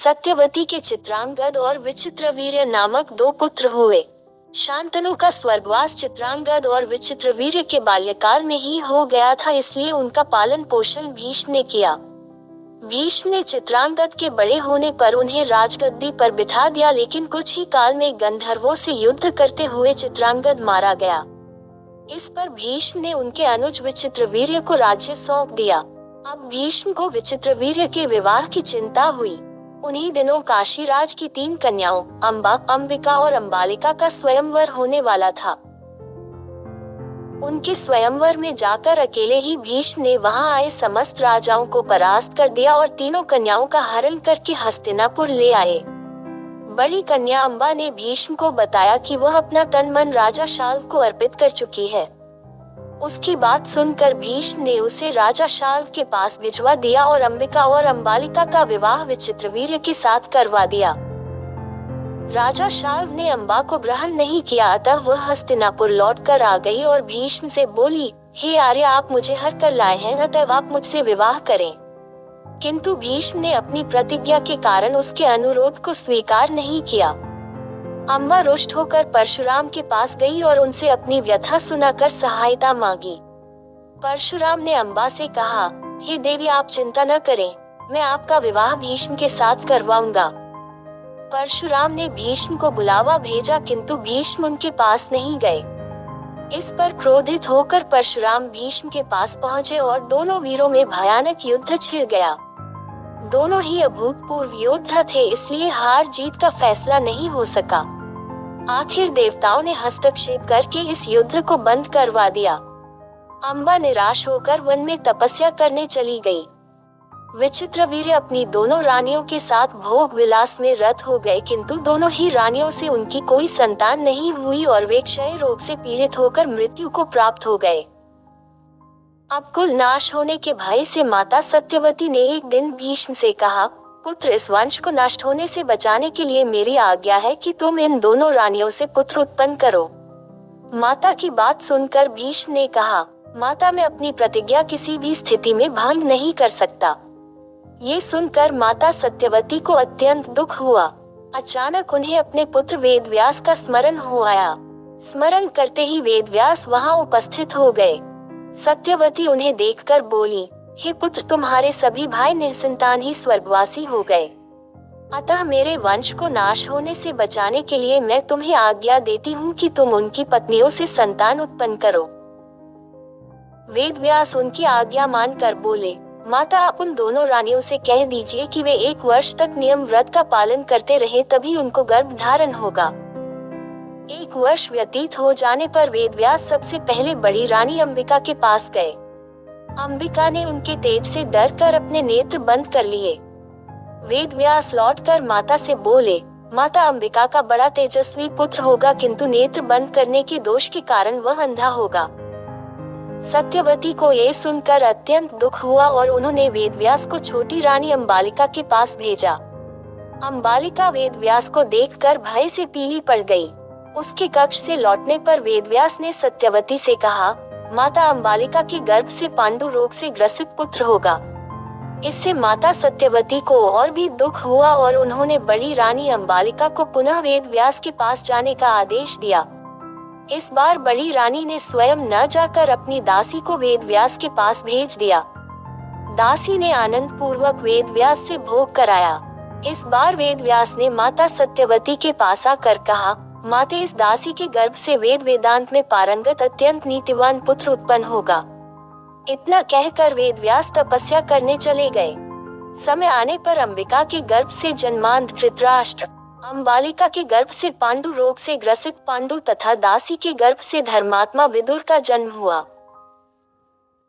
सत्यवती के चित्रांगद और विचित्रवीर्य नामक दो पुत्र हुए। शांतनु का स्वर्गवास चित्रांगद और विचित्रवीर्य के बाल्यकाल में ही हो गया था, इसलिए उनका पालन पोषण भीष्म ने किया। भीष्म ने चित्रांगद के बड़े होने पर उन्हें राजगद्दी पर बिठा दिया, लेकिन कुछ ही काल में गंधर्वों से युद्ध करते हुए चित्रांगद मारा गया। इस पर भीष्म ने उनके अनुज विचित्रवीर्य को राज्य सौंप दिया। अब भीष्म को विचित्रवीर्य के विवाह की चिंता हुई। उन्हीं दिनों काशीराज की 3 कन्याओं अंबा, अंबिका और अंबालिका का स्वयंवर होने वाला था। उनके स्वयंवर में जाकर अकेले ही भीष्म ने वहां आए समस्त राजाओं को परास्त कर दिया और तीनों कन्याओं का हरण करके हस्तिनापुर ले आए। बड़ी कन्या अंबा ने भीष्म को बताया कि वह अपना तन मन राजा शाल्व को अर्पित कर चुकी है। उसकी बात सुनकर भीष्म ने उसे राजा शाल्व के पास भिजवा दिया और अंबिका और अंबालिका का विवाह विचित्रवीर्य के साथ करवा दिया। राजा शाल्व ने अंबा को ग्रहण नहीं किया, अतः वह हस्तिनापुर लौट कर आ गई और भीष्म से बोली, हे आर्य, आप मुझे हर कर लाए हैं, अतः आप मुझसे विवाह करें। किंतु भीष्म ने अपनी प्रतिज्ञा के कारण उसके अनुरोध को स्वीकार नहीं किया। अंबा रुष्ट होकर परशुराम के पास गई और उनसे अपनी व्यथा सुनाकर सहायता मांगी। परशुराम ने अंबा से कहा, हे देवी, आप चिंता न करें, मैं आपका विवाह भीष्म के साथ करवाऊंगा। परशुराम ने भीष्म को बुलावा भेजा, किंतु भीष्म उनके पास नहीं गए। इस पर क्रोधित होकर परशुराम भीष्म के पास पहुंचे और दोनों वीरों में भयानक युद्ध छिड़ गया। दोनों ही अभूतपूर्व योद्धा थे, इसलिए हार जीत का फैसला नहीं हो सका। आखिर देवताओं ने हस्तक्षेप करके इस युद्ध को बंद करवा दिया। अंबा निराश होकर वन में तपस्या करने चली गई। विचित्रवीर्य अपनी दोनों रानियों के साथ भोग विलास में रत हो गए, किंतु दोनों ही रानियों से उनकी कोई संतान नहीं हुई और वे क्षय रोग से पीड़ित होकर मृत्यु को प्राप्त हो गए। अब कुल नाश होने के भय से माता सत्यवती ने एक दिन भीष्म से कहा, पुत्र, इस वंश को नष्ट होने से बचाने के लिए मेरी आज्ञा है कि तुम इन दोनों रानियों से पुत्र उत्पन्न करो। माता की बात सुनकर भीष्म ने कहा, माता, मैं अपनी प्रतिज्ञा किसी भी स्थिति में भंग नहीं कर सकता। ये सुनकर माता सत्यवती को अत्यंत दुख हुआ। अचानक उन्हें अपने पुत्र वेदव्यास का स्मरण हो आया। स्मरण करते ही वेदव्यास वहां उपस्थित हो गए। सत्यवती उन्हें देखकर बोली, हे पुत्र, तुम्हारे सभी भाई निसंतान ही स्वर्गवासी हो गए, अतः मेरे वंश को नाश होने से बचाने के लिए मैं तुम्हें आज्ञा देती हूँ कि तुम उनकी पत्नियों से संतान उत्पन्न करो। वेदव्यास उनकी आज्ञा मानकर बोले, माता, आप उन दोनों रानियों से कह दीजिए कि वे 1 वर्ष तक नियम व्रत का पालन करते रहे, तभी उनको गर्भ धारण होगा। 1 वर्ष व्यतीत हो जाने पर वेदव्यास सबसे पहले बड़ी रानी अंबिका के पास गए। अंबिका ने उनके तेज से डरकर अपने नेत्र बंद कर लिए। वेदव्यास लौटकर माता से बोले, माता, अंबिका का बड़ा तेजस्वी पुत्र होगा, किंतु नेत्र बंद करने के दोष के कारण वह अंधा होगा। सत्यवती को ये सुनकर अत्यंत दुख हुआ और उन्होंने वेदव्यास को छोटी रानी अंबालिका के पास भेजा। अंबालिका वेदव्यास को देखकर भय से पीली पड़ गई। उसके कक्ष से लौटने पर वेदव्यास ने सत्यवती से कहा, माता, अंबालिका के गर्भ से पांडु रोग से ग्रसित पुत्र होगा। इससे माता सत्यवती को और भी दुख हुआ और उन्होंने बड़ी रानी अंबालिका को पुनः वेदव्यास के पास जाने का आदेश दिया। इस बार बड़ी रानी ने स्वयं न जाकर अपनी दासी को वेदव्यास के पास भेज दिया। दासी ने आनंद पूर्वक वेदव्यास से भोग कराया। इस बार वेदव्यास ने माता सत्यवती के पास आकर कहा, माते, इस दासी के गर्भ से वेद वेदांत में पारंगत अत्यंत नीतिवान पुत्र उत्पन्न होगा। इतना कहकर वेदव्यास तपस्या करने चले गए। समय आने पर अंबिका के गर्भ से जन्मांध धृतराष्ट्र, अंबालिका के गर्भ से पांडु रोग से ग्रसित पांडु तथा दासी के गर्भ से धर्मात्मा विदुर का जन्म हुआ।